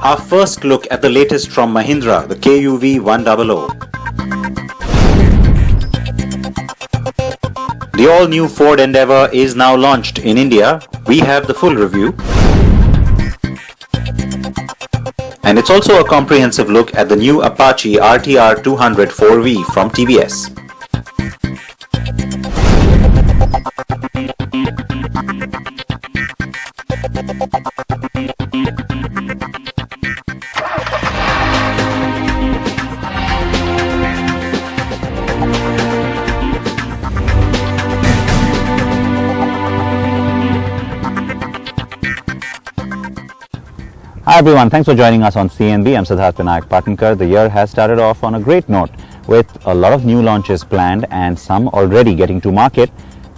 Our first look at the latest from Mahindra, the KUV100. The all-new Ford Endeavour is now launched in India. We have the full review. And it's also a comprehensive look at the new Apache RTR200 4V from TVS. Hi everyone, thanks for joining us on CNB. I'm Siddharth Vinayak Patankar. The year has started off on a great note with a lot of new launches planned and some already getting to market.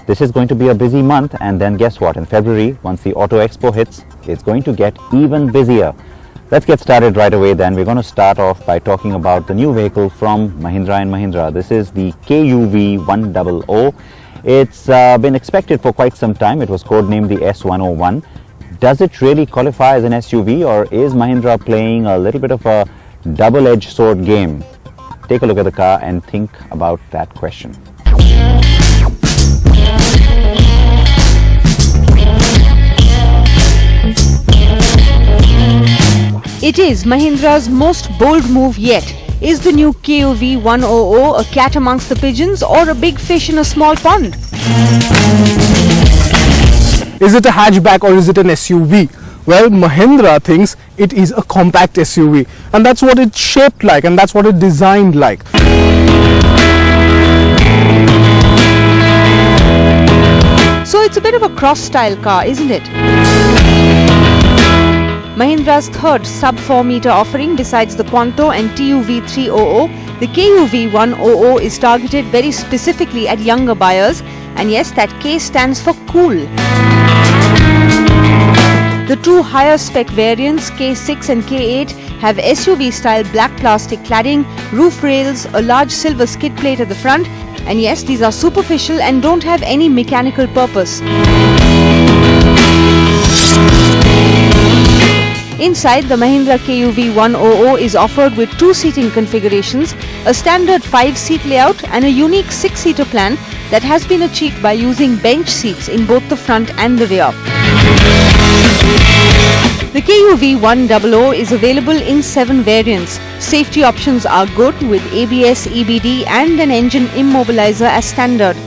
This is going to be a busy month, and then guess what? In February, once the Auto Expo hits, it's going to get even busier. Let's get started right away then. We're going to start off by talking about the new vehicle from Mahindra & Mahindra. This is the KUV100. It's been expected for quite some time. It was codenamed the S101. Does it really qualify as an SUV, or is Mahindra playing a little bit of a double-edged sword game? Take a look at the car and think about that question. It is Mahindra's most bold move yet. Is the new KUV100 a cat amongst the pigeons or a big fish in a small pond? Is it a hatchback or is it an SUV? Well, Mahindra thinks it is a compact SUV, and that's what it's shaped like and that's what it's designed like. So it's a bit of a cross-style car, isn't it? Mahindra's third sub-4 meter offering besides the Quanto and TUV300, the KUV100 is targeted very specifically at younger buyers, and yes, that K stands for cool. The two higher spec variants, K6 and K8, have SUV-style black plastic cladding, roof rails, a large silver skid plate at the front, and yes, these are superficial and don't have any mechanical purpose. Inside, the Mahindra KUV100 is offered with two seating configurations, a standard 5-seat layout and a unique 6-seater plan that has been achieved by using bench seats in both the front and the rear. The KUV100 is available in 7 variants. Safety options are good with ABS, EBD and an engine immobilizer as standard.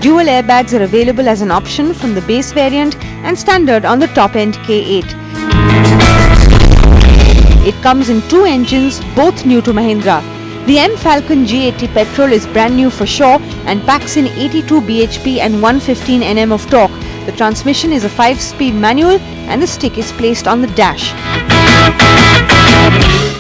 Dual airbags are available as an option from the base variant and standard on the top-end K8. It comes in 2 engines, both new to Mahindra. The M Falcon G80 petrol is brand new for sure and packs in 82 bhp and 115 Nm of torque. The transmission is a 5-speed manual and the stick is placed on the dash.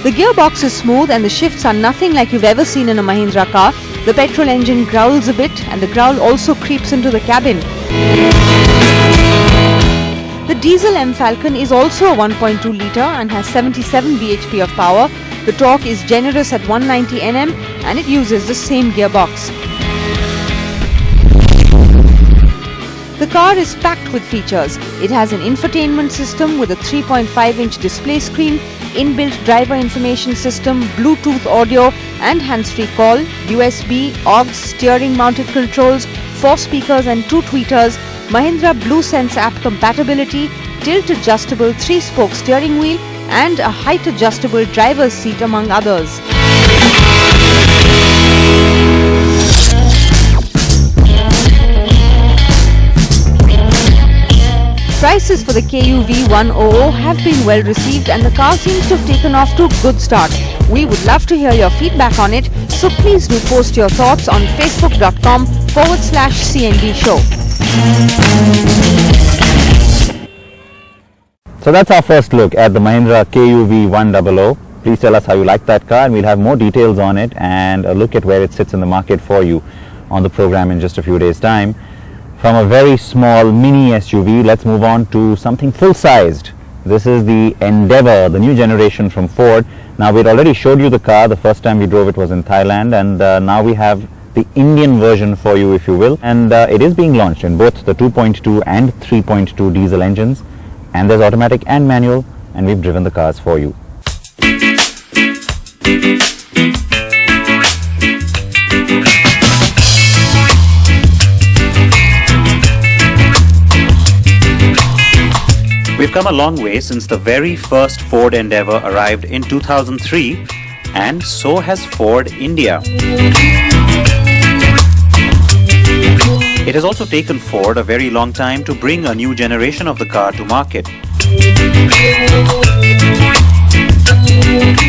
The gearbox is smooth and the shifts are nothing like you've ever seen in a Mahindra car. The petrol engine growls a bit and the growl also creeps into the cabin. The diesel M Falcon is also a 1.2 litre and has 77 bhp of power. The torque is generous at 190 Nm and it uses the same gearbox. The car is packed with features. It has an infotainment system with a 3.5-inch display screen, inbuilt driver information system, Bluetooth audio and hands-free call, USB, aux, steering mounted controls, 4 speakers and 2 tweeters, Mahindra BlueSense app compatibility, tilt-adjustable 3-spoke steering wheel and a height-adjustable driver's seat among others. Prices for the KUV100 have been well received and the car seems to have taken off to a good start. We would love to hear your feedback on it, so please do post your thoughts on facebook.com/CNB show. So that's our first look at the Mahindra KUV100. Please tell us how you like that car, and we'll have more details on it and a look at where it sits in the market for you on the program in just a few days' time. From a very small mini SUV, let's move on to something full-sized. This is the Endeavour, the new generation from Ford. Now, we'd already showed you the car. The first time we drove it was in Thailand, and now we have the Indian version for you, if you will. And it is being launched in both the 2.2 and 3.2 diesel engines. and there's automatic and manual, and we've driven the cars for you. We've come a long way since the very first Ford Endeavour arrived in 2003, and so has Ford India. It has also taken Ford a very long time to bring a new generation of the car to market.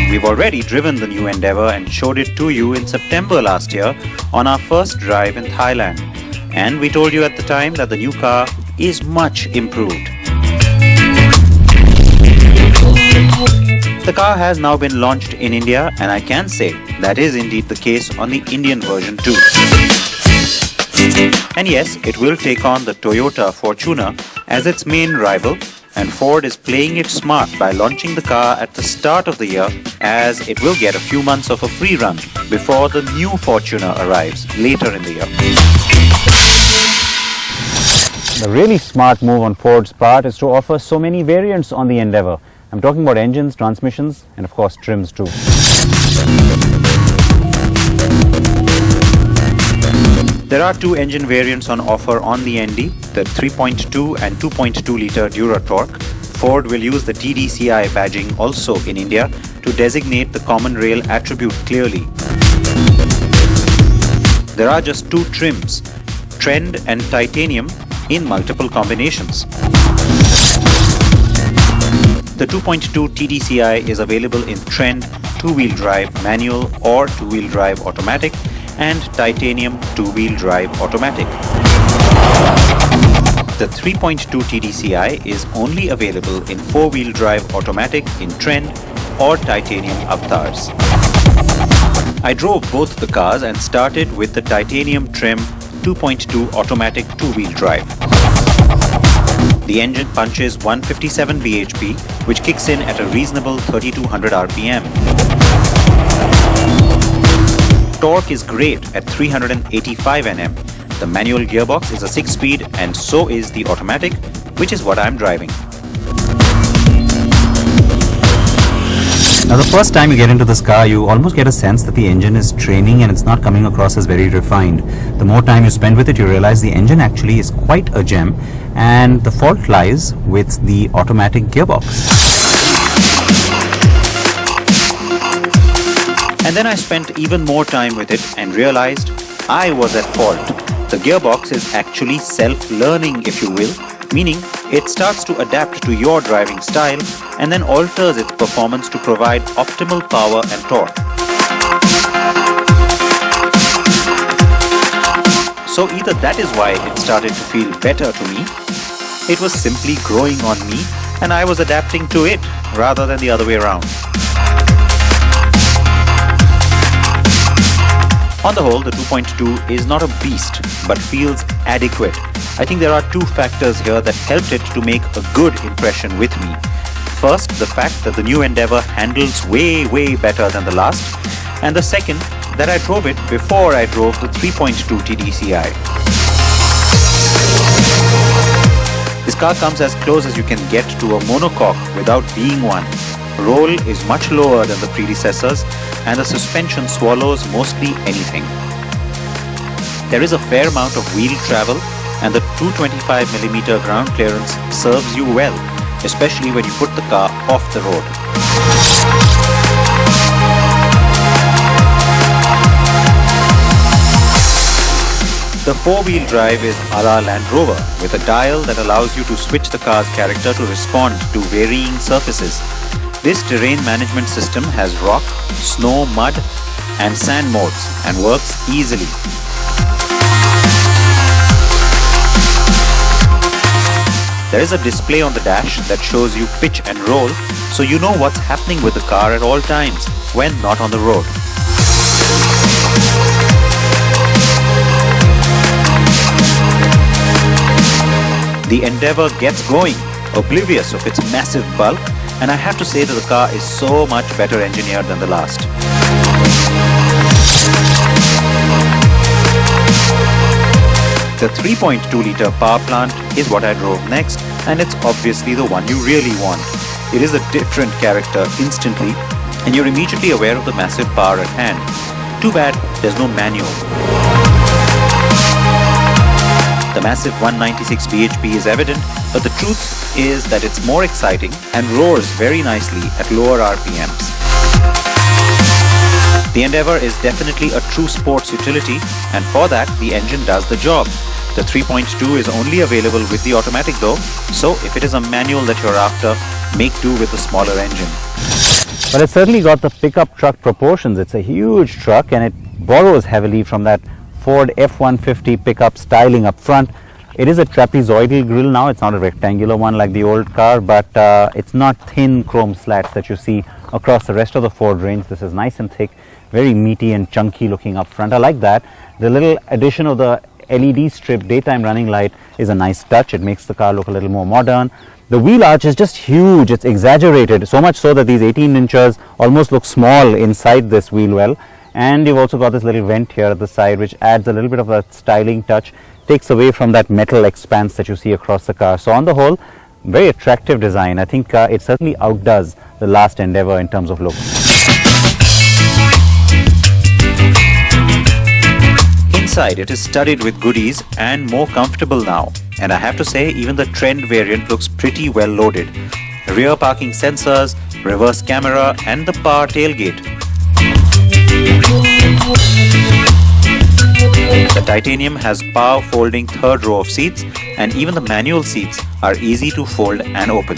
We've already driven the new Endeavour and showed it to you in September last year on our first drive in Thailand. And we told you at the time that the new car is much improved. The car has now been launched in India, and I can say that is indeed the case on the Indian version too. And yes, it will take on the Toyota Fortuner as its main rival, and Ford is playing it smart by launching the car at the start of the year, as it will get a few months of a free run before the new Fortuner arrives later in the year. The really smart move on Ford's part is to offer so many variants on the Endeavour. I'm talking about engines, transmissions, and of course trims too. There are two engine variants on offer on the ND, the 3.2 and 2.2 litre Dura-Torque. Ford will use the TDCI badging also in India to designate the common rail attribute clearly. There are just two trims, Trend and Titanium, in multiple combinations. The 2.2 TDCI is available in Trend two-wheel drive manual or two-wheel drive automatic and Titanium two-wheel drive automatic. The 3.2 TDCI is only available in four-wheel drive automatic in Trend or Titanium avatars. I drove both the cars and started with the Titanium trim 2.2 automatic two-wheel drive. The engine punches 157 bhp, which kicks in at a reasonable 3200 rpm. Torque is great at 385 Nm. The manual gearbox is a 6-speed and so is the automatic, which is what I'm driving. Now the first time you get into this car, you almost get a sense that the engine is training and it's not coming across as very refined. The more time you spend with it, you realize the engine actually is quite a gem, and the fault lies with the automatic gearbox. And then I spent even more time with it and realized I was at fault. The gearbox is actually self-learning, if you will, meaning it starts to adapt to your driving style and then alters its performance to provide optimal power and torque. So either that is why it started to feel better to me, it was simply growing on me and I was adapting to it rather than the other way around. On the whole, the 2.2 is not a beast, but feels adequate. I think there are two factors here that helped it to make a good impression with me. First, the fact that the new Endeavour handles way better than the last, and the second, that I drove it before I drove the 3.2 TDCI. This car comes as close as you can get to a monocoque without being one. Roll is much lower than the predecessors, and the suspension swallows mostly anything. There is a fair amount of wheel travel, and the 225mm ground clearance serves you well, especially when you put the car off the road. The four-wheel drive is a la Land Rover, with a dial that allows you to switch the car's character to respond to varying surfaces. This terrain management system has rock, snow, mud, and sand modes and works easily. There is a display on the dash that shows you pitch and roll, so you know what's happening with the car at all times when not on the road. The Endeavour gets going, oblivious of its massive bulk, and I have to say that the car is so much better engineered than the last. The 3.2-litre power plant is what I drove next, and it's obviously the one you really want. It is a different character instantly, and you're immediately aware of the massive power at hand. Too bad there's no manual. The massive 196 bhp is evident, but the truth is that it's more exciting and roars very nicely at lower RPMs. The Endeavour is definitely a true sports utility, and for that the engine does the job. The 3.2 is only available with the automatic though, so if it is a manual that you're after, make do with the smaller engine. But it's certainly got the pickup truck proportions. It's a huge truck and it borrows heavily from that Ford F-150 pickup styling up front. It is a trapezoidal grille now. It's not a rectangular one like the old car, but it's not thin chrome slats that you see across the rest of the Ford range. This is nice and thick, very meaty and chunky looking up front. I like that. The little addition of the LED strip daytime running light is a nice touch. It makes the car look a little more modern. The wheel arch is just huge. It's exaggerated, so much so that these 18 inches almost look small inside this wheel well. And you've also got this little vent here at the side, which adds a little bit of a styling touch, takes away from that metal expanse that you see across the car. So on the whole, very attractive design. I think it certainly outdoes the last Endeavour in terms of look. Inside, it is studded with goodies and more comfortable now. And I have to say, even the Trend variant looks pretty well loaded. Rear parking sensors, reverse camera and the power tailgate. The titanium has power folding third row of seats, and even the manual seats are easy to fold and open.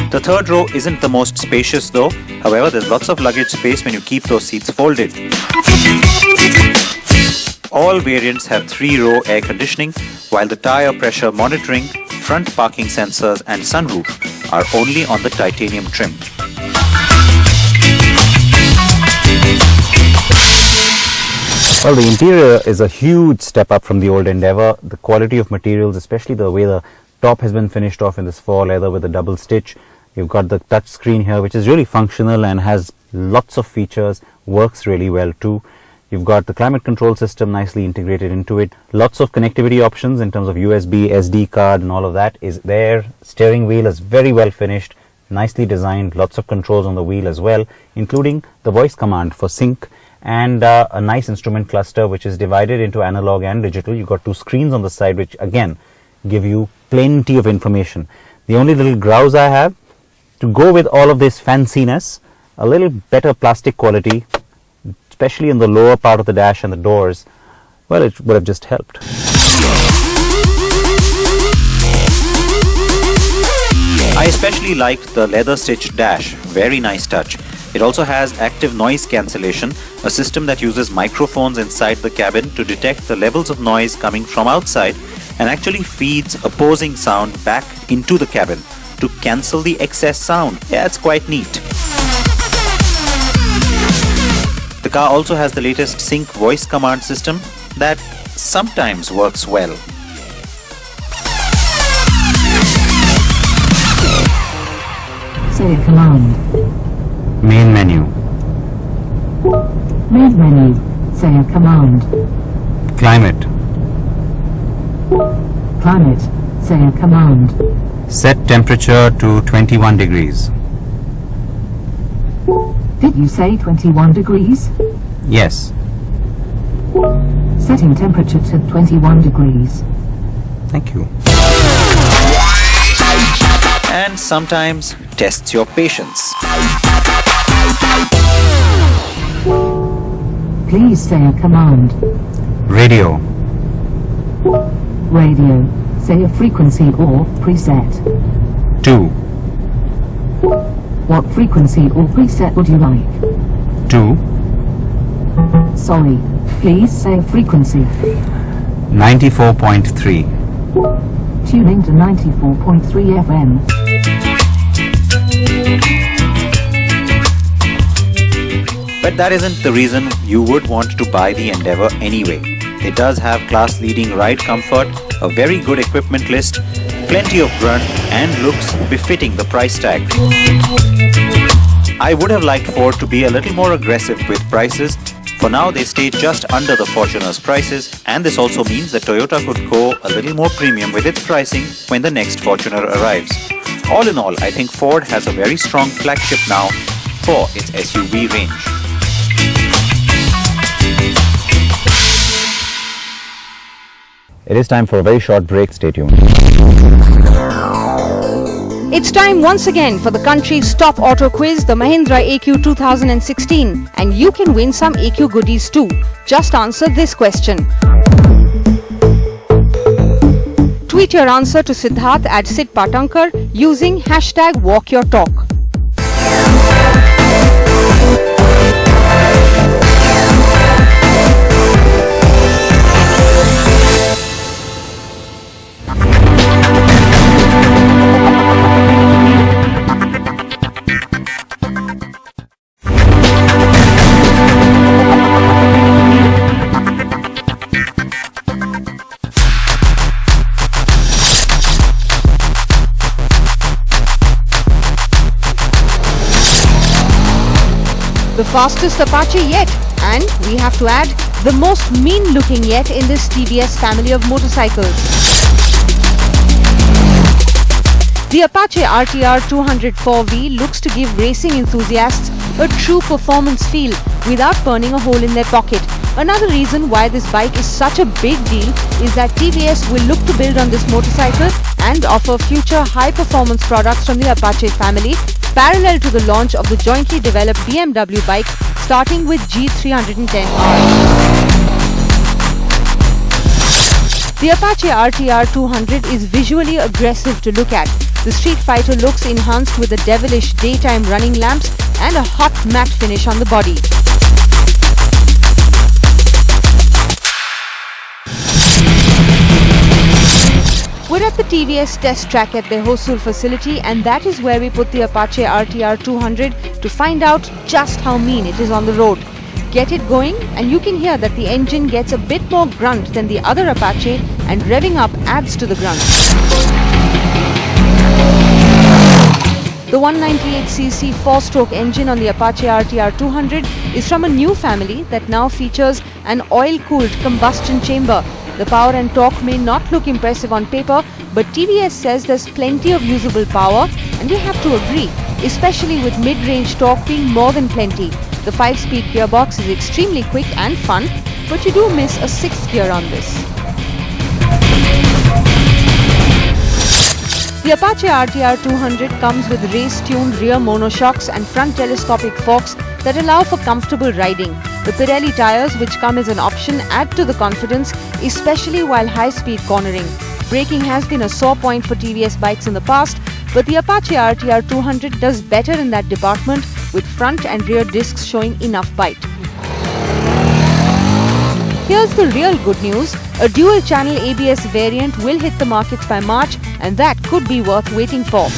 The third row isn't the most spacious though. However, there's lots of luggage space when you keep those seats folded. All variants have 3-row air conditioning, while the tire pressure monitoring, front parking sensors and sunroof are only on the titanium trim. Well, the interior is a huge step up from the old Endeavour. The quality of materials, especially the way the top has been finished off in this faux leather with a double stitch. You've got the touch screen here, which is really functional and has lots of features, works really well too. You've got the climate control system nicely integrated into it. Lots of connectivity options in terms of USB, SD card and all of that is there. Steering wheel is very well finished, nicely designed, lots of controls on the wheel as well, including the voice command for sync and a nice instrument cluster which is divided into analog and digital. You've got 2 screens on the side which again give you plenty of information. The only little grouse I have, to go with all of this fanciness, a little better plastic quality, especially in the lower part of the dash and the doors, well, it would have just helped. I especially liked the leather stitched dash, very nice touch. It also has active noise cancellation, a system that uses microphones inside the cabin to detect the levels of noise coming from outside and actually feeds opposing sound back into the cabin to cancel the excess sound. Yeah, it's quite neat. The car also has the latest sync voice command system that sometimes works well. Say a command. Main menu. Main menu. Say a command. Climate. Climate. Say a command. Set temperature to 21 degrees. Did you say 21 degrees? Yes. Setting temperature to 21 degrees. Thank you. And sometimes tests your patience. Please say a command. Radio. Radio. Say a frequency or preset. 2. What frequency or preset would you like? 2. Sorry. Please say frequency. 94.3. Tuning to 94.3 FM. But that isn't the reason you would want to buy the Endeavour anyway. It does have class-leading ride comfort, a very good equipment list, plenty of grunt and looks befitting the price tag. I would have liked Ford to be a little more aggressive with prices. For now, they stay just under the Fortuner's prices, and this also means that Toyota could go a little more premium with its pricing when the next Fortuner arrives. All in all, I think Ford has a very strong flagship now for its SUV range. It is time for a very short break. Stay tuned. It's time once again for the country's top auto quiz, the Mahindra AQ 2016, and you can win some AQ goodies too. Just answer this question. Tweet your answer to Siddharth at Sid Patankar using #WalkYourTalk. The fastest Apache yet, and we have to add, the most mean-looking yet in this TVS family of motorcycles. The Apache RTR200 4V looks to give racing enthusiasts a true performance feel without burning a hole in their pocket. Another reason why this bike is such a big deal is that TVS will look to build on this motorcycle and offer future high-performance products from the Apache family, parallel to the launch of the jointly developed BMW bike starting with G310R. The Apache RTR200 is visually aggressive to look at. The Street Fighter looks enhanced with the devilish daytime running lamps and a hot matte finish on the body. We're at the TVS test track at their Hosur facility, and that is where we put the Apache RTR200 to find out just how mean it is on the road. Get it going and you can hear that the engine gets a bit more grunt than the other Apache, and revving up adds to the grunt. The 198cc 4-stroke engine on the Apache RTR200 is from a new family that now features an oil-cooled combustion chamber. The power and torque may not look impressive on paper, but TVS says there's plenty of usable power, and we have to agree, especially with mid-range torque being more than plenty. The 5-speed gearbox is extremely quick and fun, but you do miss a 6th gear on this. The Apache RTR200 comes with race-tuned rear monoshocks and front telescopic forks that allow for comfortable riding. The Pirelli tires, which come as an option, add to the confidence, especially while high-speed cornering. Braking has been a sore point for TVS bikes in the past, but the Apache RTR200 does better in that department, with front and rear discs showing enough bite. Here's the real good news. A dual-channel ABS variant will hit the markets by March, and that could be worth waiting for.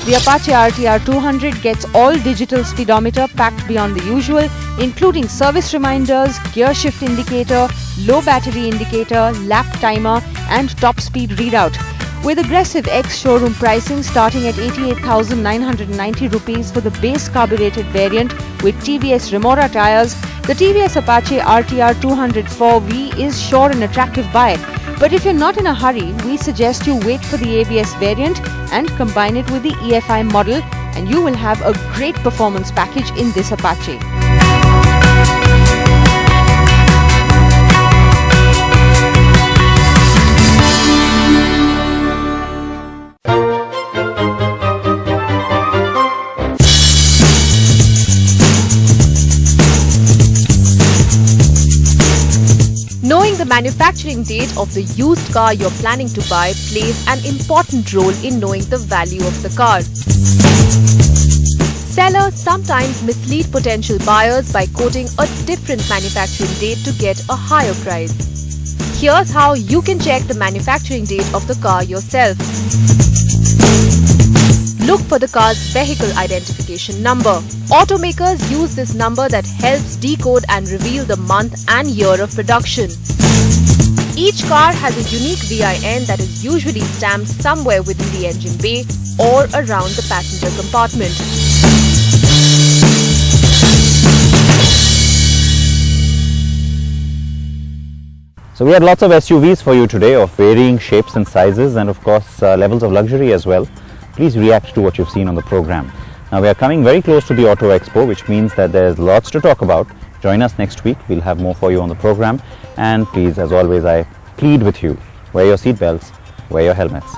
The Apache RTR200 gets all-digital speedometer packed beyond the usual, including service reminders, gear shift indicator, low battery indicator, lap timer, and top speed readout. With aggressive ex-showroom pricing starting at 88,990 rupees for the base carbureted variant with TVS Remora tires, the TVS Apache RTR200 4V is sure an attractive buy. But if you're not in a hurry, we suggest you wait for the ABS variant and combine it with the EFI model, and you will have a great performance package in this Apache. Knowing the manufacturing date of the used car you're planning to buy plays an important role in knowing the value of the car. Sellers sometimes mislead potential buyers by quoting a different manufacturing date to get a higher price. Here's how you can check the manufacturing date of the car yourself. Look for the car's vehicle identification number. Automakers use this number that helps decode and reveal the month and year of production. Each car has a unique VIN that is usually stamped somewhere within the engine bay or around the passenger compartment. So we had lots of SUVs for you today of varying shapes and sizes, and of course levels of luxury as well. Please react to what you've seen on the program. Now we are coming very close to the Auto Expo, which means that there's lots to talk about. Join us next week. We'll have more for you on the program. And please, as always, I plead with you, wear your seatbelts, wear your helmets.